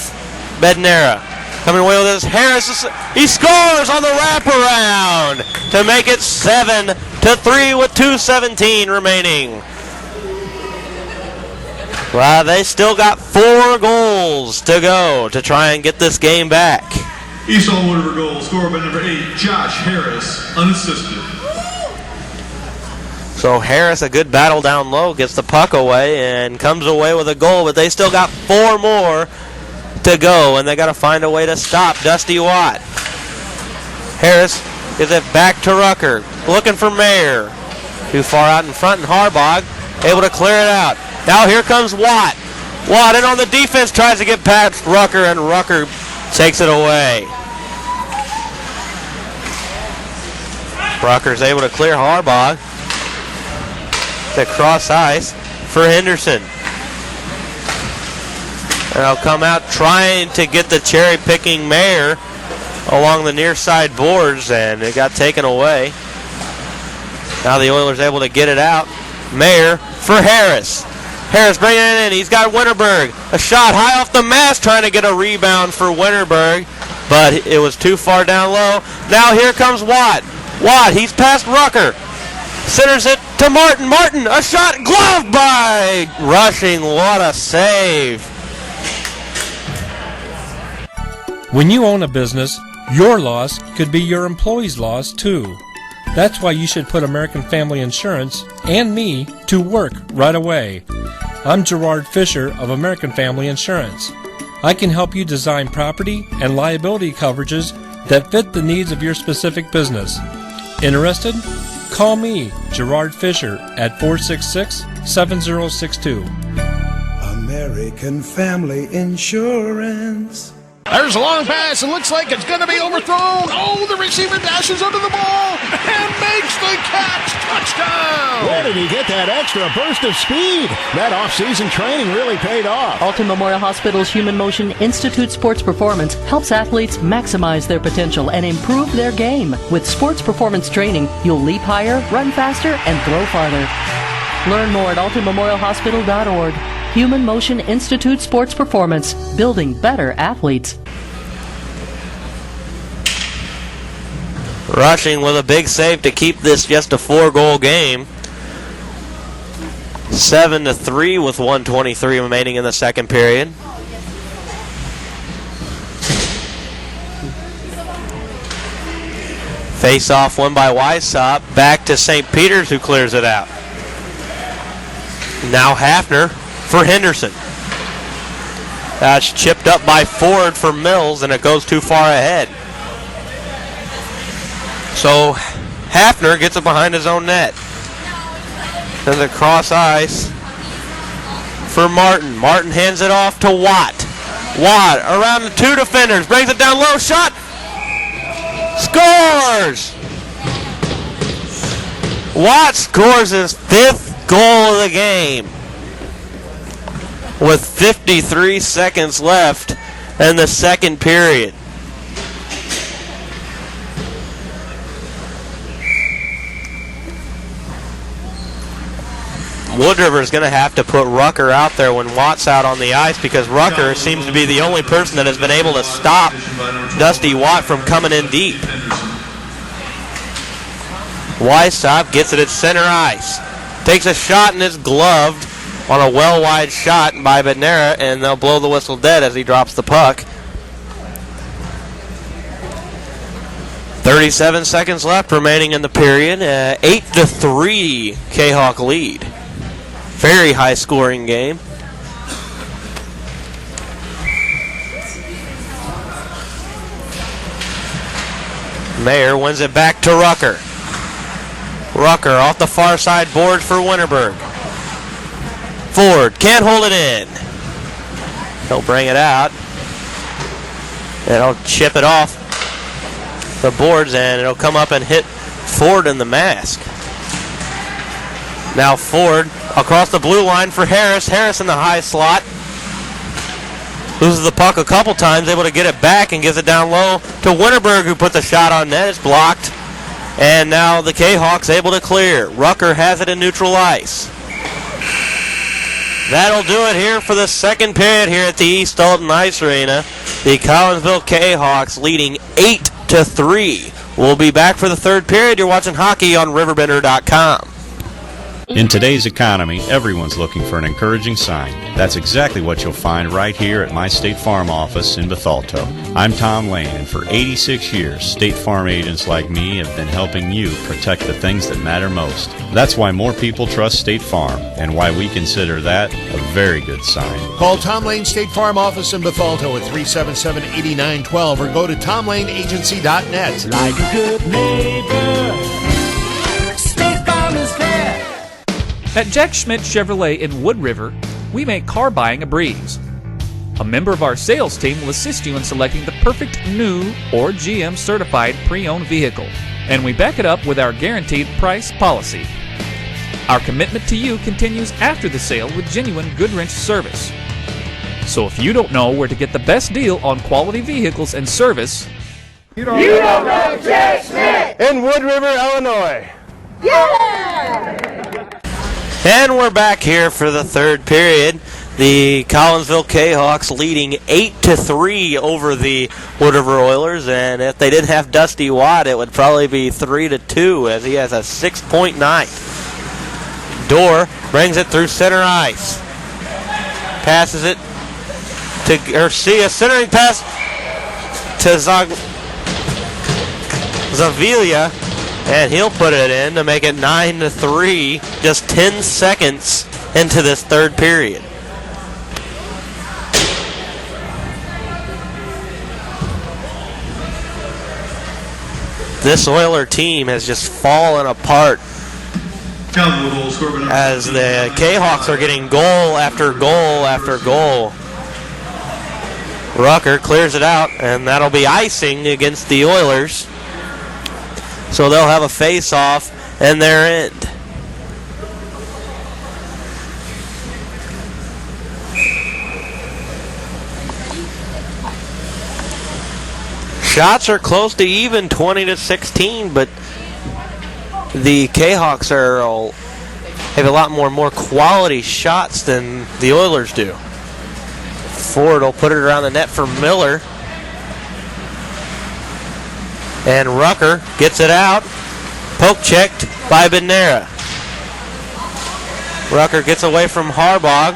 Bednera. Coming away with this, Harris, he scores on the wraparound to make it 7-3. 3 with 2:17 remaining. Well, they still got 4 goals to go to try and get this game back. East Alton River goal scored by number 8, Josh Harris, unassisted. So Harris, a good battle down low, gets the puck away and comes away with a goal, but they still got 4 more to go, and they got to find a way to stop Dusty Watt. Harris gives it back to Rucker, looking for Mayer. Too far out in front, and Harbaugh able to clear it out. Now here comes Watt. Watt in on the defense, tries to get past Rucker, and Rucker takes it away. Rucker's able to clear Harbaugh. To cross ice for Henderson. And they'll come out trying to get the cherry-picking Mayer along the near side boards, and it got taken away. Now the Oilers able to get it out. Mayer for Harris. Harris bringing it in. He's got Winterberg. A shot high off the mast, trying to get a rebound for Winterberg, but it was too far down low. Now here comes Watt. Watt, he's past Rucker. Centers it to Martin. Martin, a shot, gloved by Rushing. What a save. When you own a business, your loss could be your employee's loss too. That's why you should put American Family Insurance and me to work right away. I'm Gerard Fisher of American Family Insurance. I can help you design property and liability coverages that fit the needs of your specific business. Interested? Call me, Gerard Fisher, at 466-7062. American Family Insurance. There's a long pass, and looks like it's going to be overthrown. Oh, the receiver dashes under the ball and makes the catch. Touchdown! Where did he get that extra burst of speed? That off-season training really paid off. Alton Memorial Hospital's Human Motion Institute Sports Performance helps athletes maximize their potential and improve their game. With sports performance training, you'll leap higher, run faster, and throw farther. Learn more at altonmemorialhospital.org. Human Motion Institute Sports Performance, building better athletes. Rushing with a big save to keep this just a 4-goal game. 7-3 with 1:23 remaining in the second period. Face-off won by Weissop. Back to St. Peter's, who clears it out. Now Hafner for Henderson. That's chipped up by Ford for Mills, and it goes too far ahead. So Hafner gets it behind his own net. Does it cross ice for Martin. Martin hands it off to Watt. Watt around the 2 defenders, brings it down low, shot, scores! Watt scores his 5th goal of the game with 53 seconds left in the second period. Wood River is going to have to put Rucker out there when Watt's out on the ice, because Rucker seems to be the only person that has been able to stop Dusty Watt from coming in deep. Weissop gets it at center ice. Takes a shot and is gloved on a well-wide shot by Bednera, and they'll blow the whistle dead as he drops the puck. 37 seconds left remaining in the period. 8-3 Cahawk lead. Very high-scoring game. Mayer wins it back to Rucker. Rucker off the far side boards for Winterberg. Ford can't hold it in. He'll bring it out. And he'll chip it off the boards, and it'll come up and hit Ford in the mask. Now Ford across the blue line for Harris. Harris in the high slot. Loses the puck a couple times, able to get it back and gives it down low to Winterberg, who puts a shot on net. It's blocked. And now the Cahawks able to clear. Rucker has it in neutral ice. That'll do it here for the second period here at the East Alton Ice Arena. The Collinsville Cahawks leading 8-3 We'll be back for the third period. You're watching hockey on RiverBender.com. In today's economy, everyone's looking for an encouraging sign. That's exactly what you'll find right here at my State Farm office in Bethalto. I'm Tom Lane, and for 86 years, State Farm agents like me have been helping you protect the things that matter most. That's why more people trust State Farm, and why we consider that a very good sign. Call Tom Lane State Farm office in Bethalto at 377-8912 or go to tomlaneagency.net. Like a good neighbor, State Farm is there. At Jack Schmidt Chevrolet in Wood River, we make car buying a breeze. A member of our sales team will assist you in selecting the perfect new or GM certified pre-owned vehicle, and we back it up with our guaranteed price policy. Our commitment to you continues after the sale with genuine Goodwrench service. So if you don't know where to get the best deal on quality vehicles and service, You don't know Jack Schmidt in Wood River, Illinois. Yeah! And we're back here for the third period. The Collinsville Cahawks leading 8-3 over the Wood River Oilers, and if they didn't have Dusty Watt, it would probably be 3-2, as he has a 6-point night. Dorr brings it through center ice. Passes it to Garcia, centering pass to Zavilia. And he'll put it in to make it 9-3, just 10 seconds into this third period. This Oiler team has just fallen apart as the Cahawks are getting goal after goal after goal. Rucker clears it out, and that'll be icing against the Oilers. So they'll have a face-off in their end. Shots are close to even, 20-16, but the Cahawks have a lot more quality shots than the Oilers do. Ford will put it around the net for Miller. And Rucker gets it out. Poke checked by Benera. Rucker gets away from Harbog.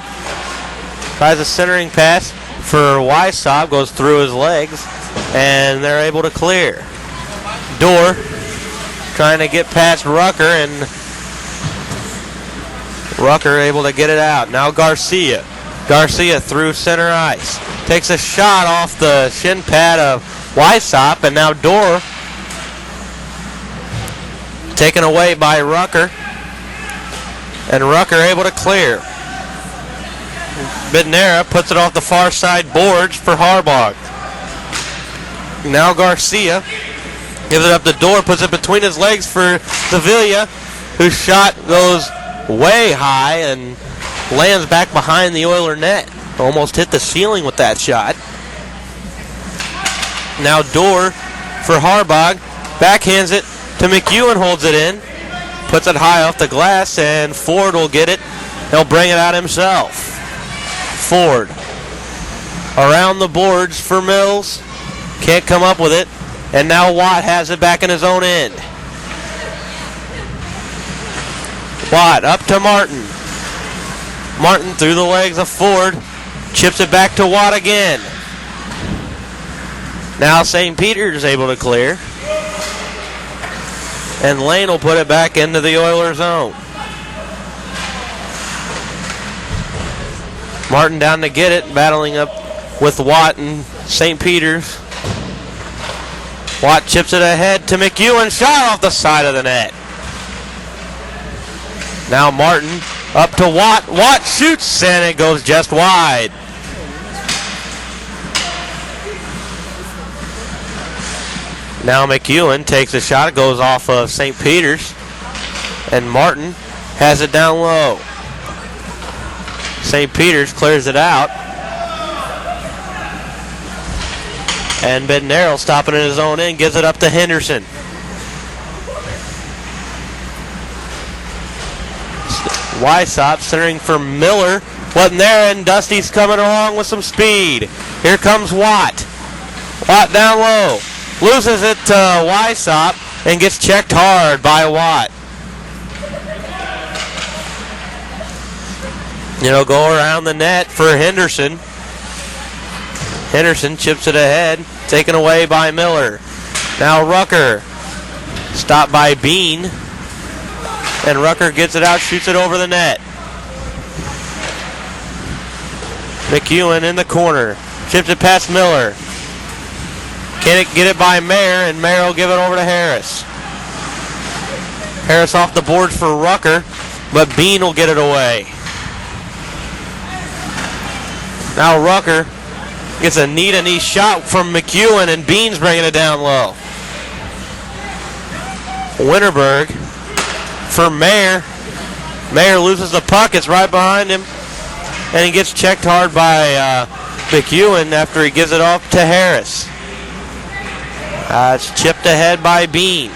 Tries a centering pass for Wysop. Goes through his legs. And they're able to clear. Dorr trying to get past Rucker. And Rucker able to get it out. Now Garcia. Garcia through center ice. Takes a shot off the shin pad of Wysop. And now Dorr taken away by Rucker. And Rucker able to clear. Bednera puts it off the far side boards for Harbog. Now Garcia gives it up the door, puts it between his legs for Sevilla, whose shot goes way high and lands back behind the Oiler net. Almost hit the ceiling with that shot. Now Dorr for Harbog. Backhands it to McEwen, holds it in. Puts it high off the glass, and Ford will get it. He'll bring it out himself. Ford around the boards for Mills. Can't come up with it. And now Watt has it back in his own end. Watt up to Martin. Martin through the legs of Ford. Chips it back to Watt again. Now St. Peter's able to clear. And Lane will put it back into the Oilers' zone. Martin down to get it, battling up with Watt and St. Peter's. Watt chips it ahead to McEwen, shot off the side of the net. Now Martin up to Watt. Watt shoots, and it goes just wide. Now McEwen takes a shot. It goes off of St. Peter's. And Martin has it down low. St. Peter's clears it out. And Bednarel stopping in his own end, gives it up to Henderson. Wysop centering for Miller. Wasn't there, and Dusty's coming along with some speed. Here comes Watt. Watt down low. Loses it to Wysop and gets checked hard by Watt. It'll go around the net for Henderson. Henderson chips it ahead, taken away by Miller. Now Rucker, stopped by Bean, and Rucker gets it out, shoots it over the net. McEwen in the corner, chips it past Miller. Can't get it by Mayer, and Mayer will give it over to Harris. Harris off the board for Rucker, but Bean will get it away. Now Rucker gets a knee-to-knee shot from McEwen, and Bean's bringing it down low. Winterberg for Mayer. Mayer loses the puck. It's right behind him, and he gets checked hard by McEwen after he gives it off to Harris. It's chipped ahead by Bean.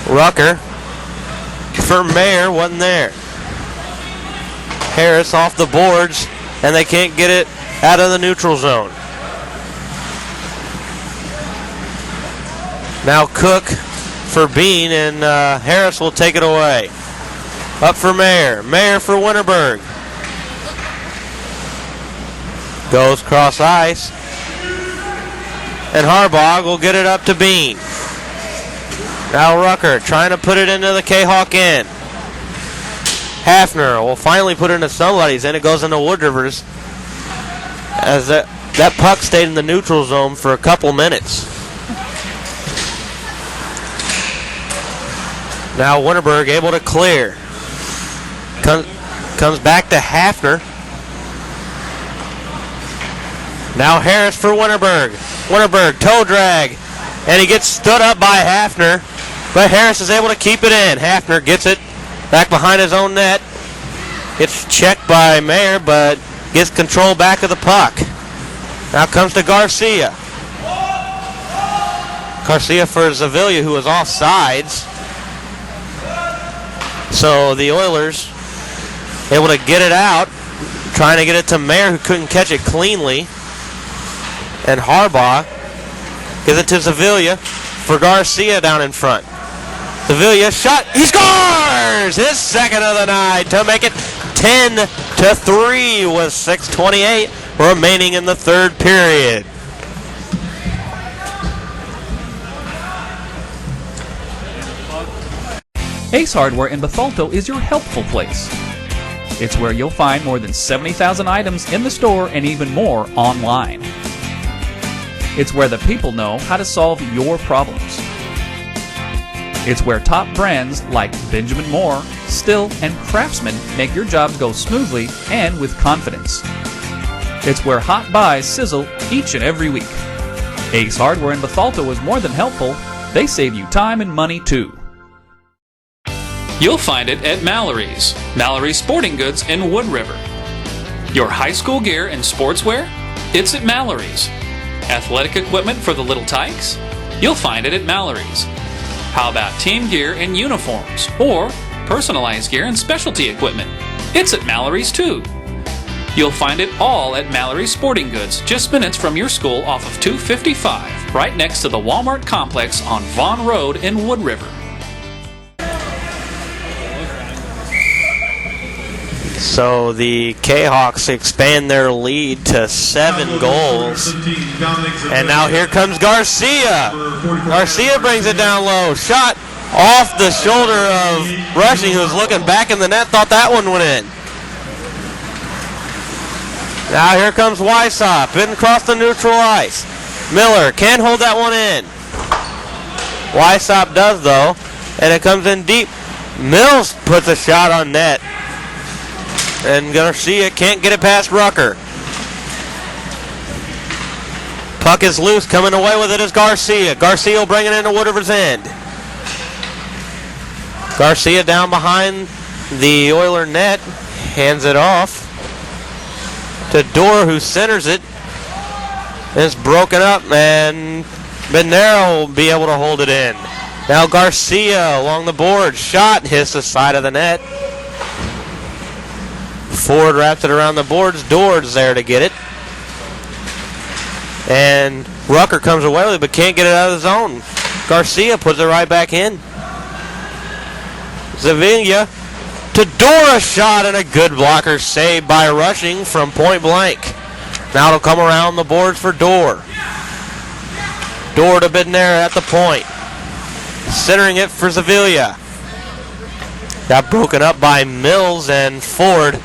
Rucker for Mayer, wasn't there. Harris off the boards, and they can't get it out of the neutral zone. Now Cook for Bean, and Harris will take it away. Up for Mayer. Mayer for Winterberg. Goes cross ice. And Harbaugh will get it up to Bean. Now Rucker trying to put it into the Cahawk end. Hafner will finally put it into somebody's, and it goes into Wood Rivers, as that puck stayed in the neutral zone for a couple minutes. Now Winterberg able to clear. Comes back to Hafner. Now Harris for Winterberg. Winterberg toe drag, and he gets stood up by Hafner, but Harris is able to keep it in. Hafner gets it back behind his own net. It's checked by Mayer, but gets control back of the puck. Now comes to Garcia. Garcia for Zavilia, who was off sides. So the Oilers able to get it out, trying to get it to Mayer, who couldn't catch it cleanly. And Harbaugh gives it to Zavilia for Garcia down in front. Zavilia shot, he scores! His second of the night to make it 10-3 with 6:28 remaining in the third period. Ace Hardware in Bethalto is your helpful place. It's where you'll find more than 70,000 items in the store and even more online. It's where the people know how to solve your problems. It's where top brands like Benjamin Moore, Still, and Craftsman make your jobs go smoothly and with confidence. It's where hot buys sizzle each and every week. Ace Hardware in Bethalto is more than helpful. They save you time and money too. You'll find it at Mallory's. Mallory's Sporting Goods in Wood River. Your high school gear and sportswear? It's at Mallory's. Athletic equipment for the little tykes? You'll find it at Mallory's. How about team gear and uniforms? Or personalized gear and specialty equipment? It's at Mallory's too. You'll find it all at Mallory's Sporting Goods, just minutes from your school off of 255, right next to the Walmart complex on Vaughn Road in Wood River. So the Cahawks expand their lead to 7 goals. And now here comes Garcia. Garcia brings it down low. Shot off the shoulder of Rushing, who was looking back in the net, thought that one went in. Now here comes Wysop, in across the neutral ice. Miller can't hold that one in. Wysop does though, and it comes in deep. Mills puts a shot on net. And Garcia can't get it past Rucker. Puck is loose. Coming away with it is Garcia. Garcia will bring it into Wood River's end. Garcia down behind the Oiler net. Hands it off to Dorr, who centers it. It's broken up, and Benero will be able to hold it in. Now Garcia along the board. Shot hits the side of the net. Ford wraps it around the boards. Dord's there to get it. And Rucker comes away with it but can't get it out of the zone. Garcia puts it right back in. Zavilla to Dora, shot and a good blocker save by Rushing from point blank. Now it'll come around the boards for Dorr. Dorr to Bednair at the point. Centering it for Zavilla. Got broken up by Mills, and Ford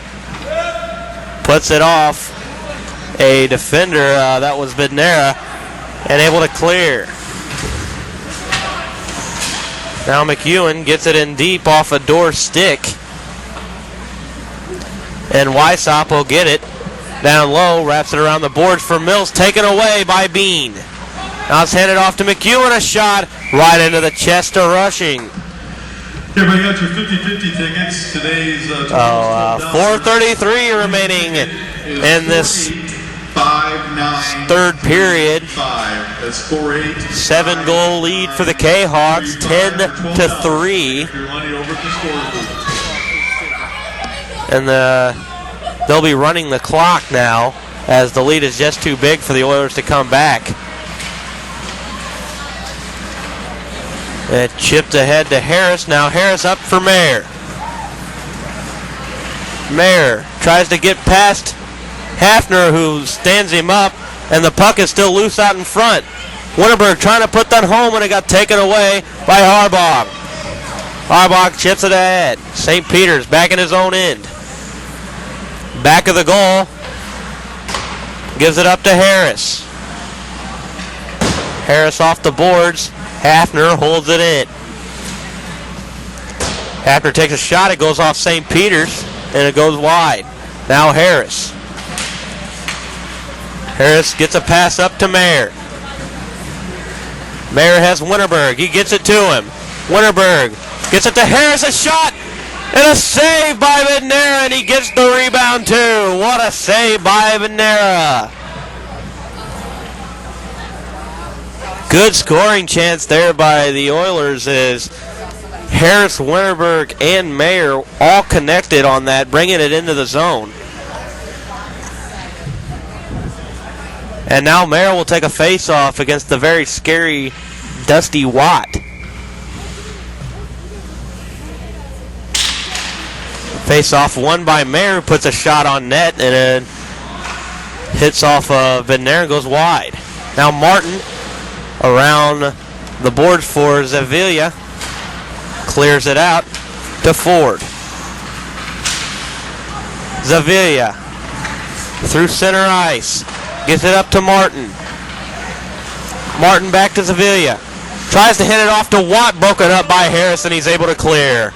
puts it off a defender. That was Bednair, and able to clear. Now McEwen gets it in deep off a Dorr stick. And Wysop will get it down low, wraps it around the boards for Mills, taken away by Bean. Now it's handed off to McEwen, a shot right into the chest of Rushing. Everybody got your 50-50 tickets. Today's 4:33 remaining in this third period. 7-goal lead for the Cahawks, 10-3. And they'll be running the clock now, as the lead is just too big for the Oilers to come back. It chipped ahead to Harris. Now Harris up for Mayer. Mayer tries to get past Hafner, who stands him up, and the puck is still loose out in front. Winterberg trying to put that home, and it got taken away by Harbaugh. Harbaugh chips it ahead. St. Peter's back in his own end. Back of the goal. Gives it up to Harris. Harris off the boards. Hafner holds it in. Hafner takes a shot. It goes off St. Peter's, and it goes wide. Now Harris. Harris gets a pass up to Mayer. Mayer has Winterberg. He gets it to him. Winterberg gets it to Harris. A shot and a save by Bednair, and he gets the rebound too. What a save by Bednair. Good scoring chance there by the Oilers as Harris, Winterberg, and Mayer all connected on that, bringing it into the zone. And now Mayer will take a face-off against the very scary Dusty Watt. Face-off won by Mayer, puts a shot on net, and it hits off of Bednair and goes wide. Now Martin around the boards for Zavilla. Clears it out to Ford. Zavilla through center ice. Gets it up to Martin. Martin back to Zavilla. Tries to hand it off to Watt. Broken up by Harris, and he's able to clear.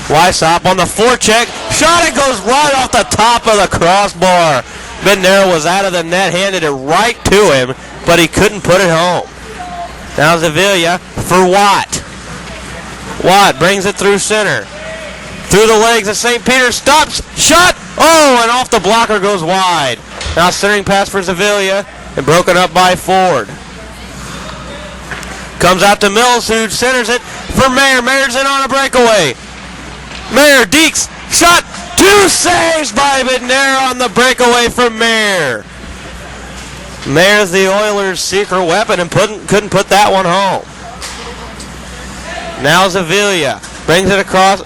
Wysop on the forecheck. Shot, it goes right off the top of the crossbar. Bednair was out of the net, handed it right to him, but he couldn't put it home. Now Zavilla for Watt. Watt brings it through center. Through the legs of St. Peter, stops, shot, oh, and off the blocker goes wide. Now centering pass for Zavilla, and broken up by Ford. Comes out to Mills, who centers it for Mayer. Mayer's in on a breakaway. Mayer, Deeks, shot, 2 saves by Bednair on the breakaway from Mayer. Mayer's the Oilers' secret weapon and couldn't put that one home. Now Zavilla brings it across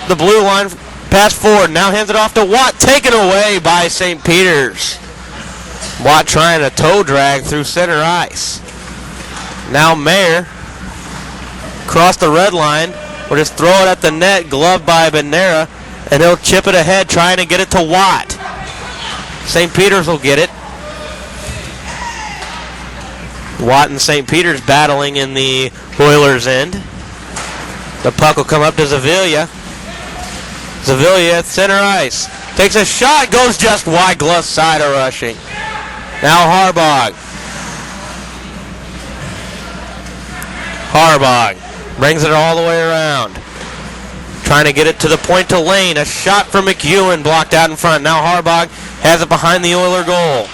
the blue line, past Ford. Now hands it off to Watt, taken away by St. Peter's. Watt trying to toe drag through center ice. Now Mayer across the red line. Will just throw it at the net, gloved by Bednair, and he'll chip it ahead, trying to get it to Watt. St. Peter's will get it. Watt and St. Peter's battling in the Oilers' end. The puck will come up to Zavilla. Zavilla at center ice. Takes a shot, goes just wide, glove side of Rushing. Now Harbaugh. Harbaugh brings it all the way around. Trying to get it to the point to Lane. A shot from McEwen blocked out in front. Now Harbaugh has it behind the Oiler goal.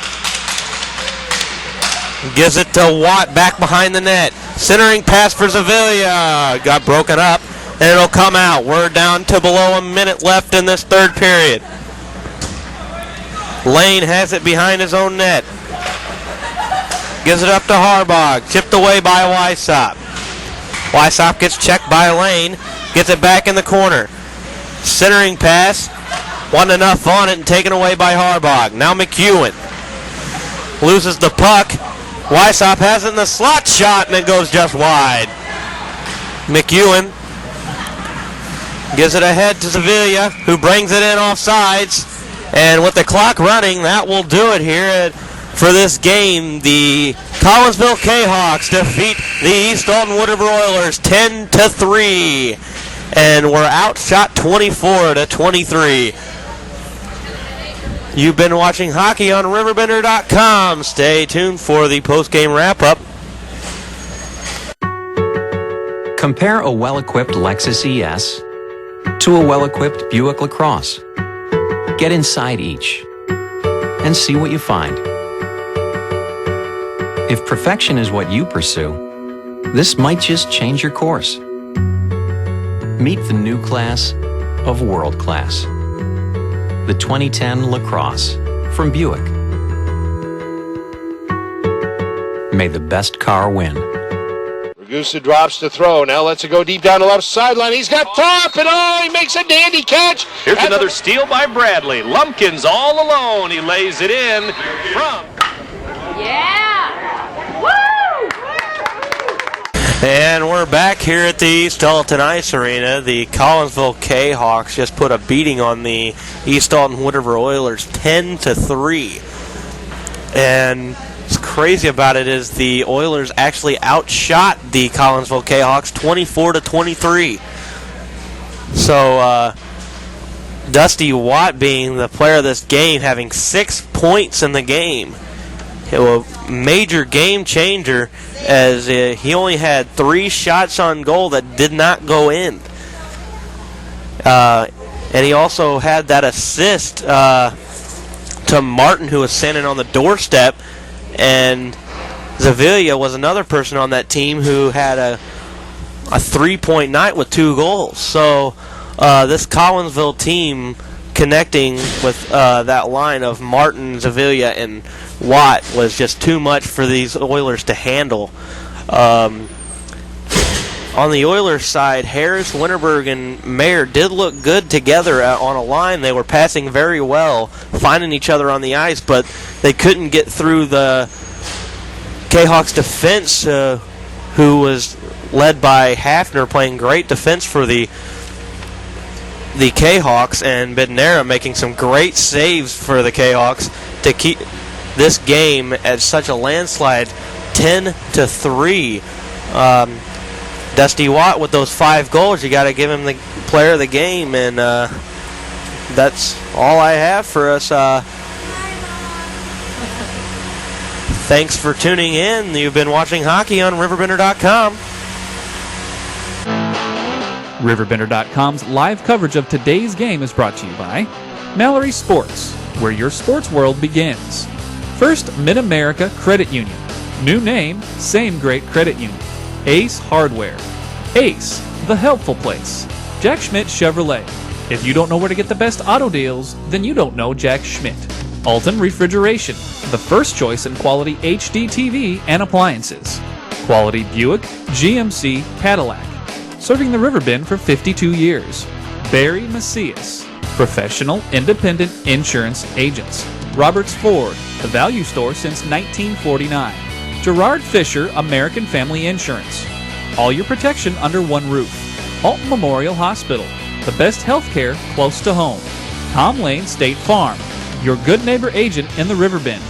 Gives it to Watt back behind the net. Centering pass for Zavilla. Got broken up, and it'll come out. We're down to below a minute left in this third period. Lane has it behind his own net. Gives it up to Harbog. Tipped away by Wysop. Wysop gets checked by Lane. Gets it back in the corner. Centering pass. Wasn't enough on it and taken away by Harbog. Now McEwen loses the puck. Wysop has it in the slot shot and it goes just wide. McEwen gives it ahead to Sevilla, who brings it in off sides. And with the clock running, that will do it here for this game. The Collinsville Cahawks defeat the East Alton Oilers 10-3. And we're outshot 24-23. You've been watching hockey on RiverBender.com. Stay tuned for the post-game wrap-up. Compare a well-equipped Lexus ES to a well-equipped Buick LaCrosse. Get inside each and see what you find. If perfection is what you pursue, this might just change your course. Meet the new class of world class. The 2010 LaCrosse from Buick. May the best car win. Ragusa drops to throw. Now lets it go deep down the left sideline. He's got top, and he makes a dandy catch. Here's another steal by Bradley. Lumpkins all alone. He lays it in from. Yeah! Woo! And we're back here at the East Alton Ice Arena. The Collinsville Cahawks just put a beating on the East Alton Oilers 10-3. And what's crazy about it is the Oilers actually outshot the Collinsville Cahawks 24-23. So Dusty Watt being the player of this game, having 6 points in the game. It was a major game changer, as he only had 3 shots on goal that did not go in. And he also had that assist to Martin, who was standing on the doorstep. And Sevilla was another person on that team who had a 3-point night with 2 goals. So this Collinsville team connecting with that line of Martin, Sevilla, and Watt was just too much for these Oilers to handle. On the Oilers side, Harris, Winterberg, and Mayer did look good together on a line. They were passing very well, finding each other on the ice, but they couldn't get through the Cahawks defense, who was led by Hafner, playing great defense for the Cahawks, and Bednara making some great saves for the Cahawks to keep this game at such a landslide, 10-3. Dusty Watt with those 5 goals, you got to give him the player of the game, and that's all I have for us. Thanks for tuning in. You've been watching hockey on RiverBender.com. RiverBender.com's live coverage of today's game is brought to you by Mallory Sports, where your sports world begins. First Mid-America Credit Union. New name, same great credit union. Ace Hardware. Ace, the helpful place. Jack Schmidt Chevrolet. If you don't know where to get the best auto deals, then you don't know Jack Schmidt. Alton Refrigeration, the first choice in quality HD TV and appliances. Quality Buick, GMC, Cadillac. Serving the River Bend for 52 years. Barry Macias, professional independent insurance agents. Roberts Ford, the value store since 1949. Gerard Fisher, American Family Insurance. All your protection under one roof. Alton Memorial Hospital, the best health care close to home. Tom Lane State Farm, your good neighbor agent in the River Bend.